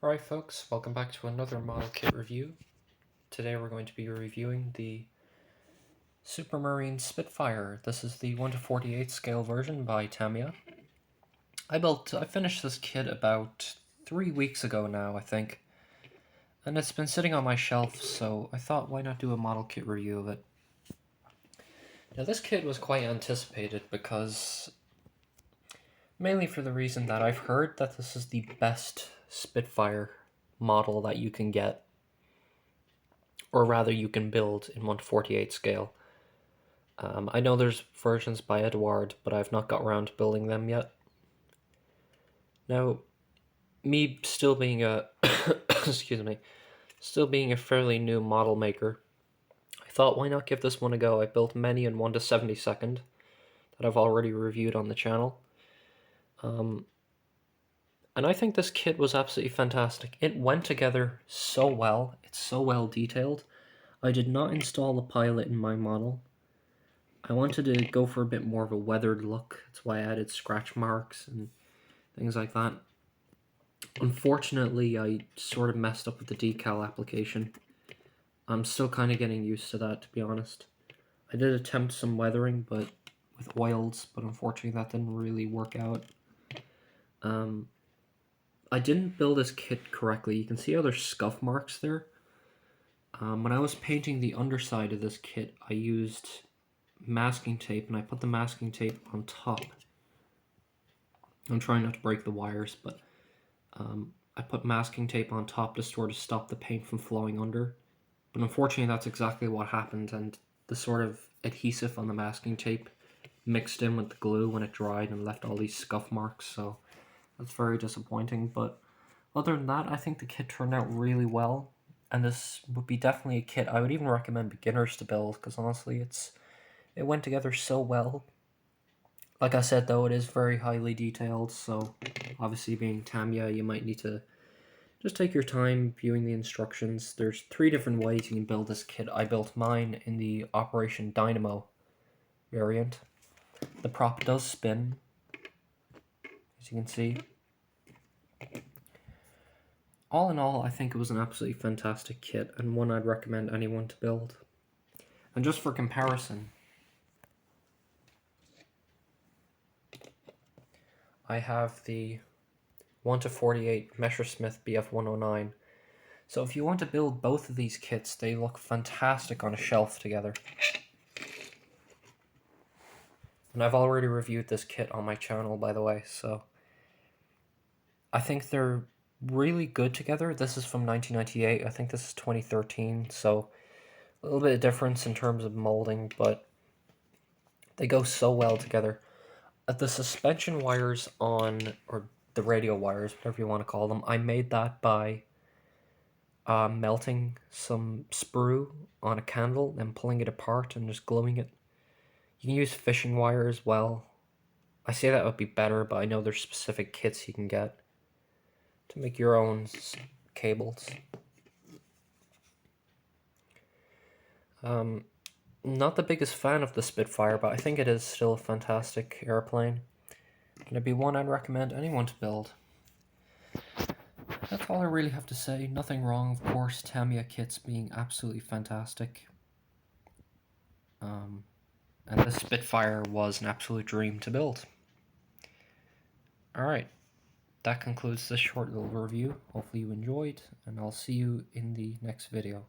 Alright folks, welcome back to another model kit review. Today we're going to be reviewing the Supermarine Spitfire. This is the 1:48 scale version by Tamiya. I finished this kit about 3 weeks ago now, I think. And it's been sitting on my shelf, so I thought why not do a model kit review of it. Now this kit was quite anticipated because, mainly for the reason that I've heard that this is the best Spitfire model that you can get, or rather you can build in 1:48 scale. I know there's versions by Edward, but I've not got around to building them yet. Now, me still being a still being a fairly new model maker, I thought why not give this one a go. I built many in 1/72 that I've already reviewed on the channel. And I think this kit was absolutely fantastic. It went together so well. It's so well detailed. I did not install the pilot in my model. I wanted to go for a bit more of a weathered look. That's why I added scratch marks and things like that. Unfortunately, I sort of messed up with the decal application. I'm still kind of getting used to that, to be honest. I did attempt some weathering, but with oils, but unfortunately that didn't really work out. I didn't build this kit correctly. You can see how there's scuff marks there. When I was painting the underside of this kit, I used masking tape, and I put the masking tape on top. I'm trying not to break the wires, but I put masking tape on top to sort of stop the paint from flowing under. But unfortunately, that's exactly what happened, and the sort of adhesive on the masking tape mixed in with the glue when it dried and left all these scuff marks, so that's very disappointing. But other than that, I think the kit turned out really well, and this would be definitely a kit I would even recommend beginners to build, because honestly, it went together so well. Like I said, though, it is very highly detailed, so obviously being Tamiya, you might need to just take your time viewing the instructions. There's 3 different ways you can build this kit. I built mine in the Operation Dynamo variant. The prop does spin, as you can see. All in all, I think it was an absolutely fantastic kit, and one I'd recommend anyone to build. And just for comparison, I have the 1:48 Messerschmitt BF109. So if you want to build both of these kits, they look fantastic on a shelf together. And I've already reviewed this kit on my channel, by the way, so I think they're really good together. This is from 1998. I think this is 2013, so a little bit of difference in terms of molding, but they go so well together. The suspension wires on, or the radio wires, whatever you want to call them, I made that by melting some sprue on a candle and pulling it apart and just gluing it. You can use fishing wire as well. I say that would be better, but I know there's specific kits you can get to make your own cables. Not the biggest fan of the Spitfire, but I think it is still a fantastic airplane. And it'd be one I'd recommend anyone to build. That's all I really have to say. Nothing wrong, of course, Tamiya kits being absolutely fantastic. And the Spitfire was an absolute dream to build. Alright, that concludes this short little review. Hopefully you enjoyed, and I'll see you in the next video.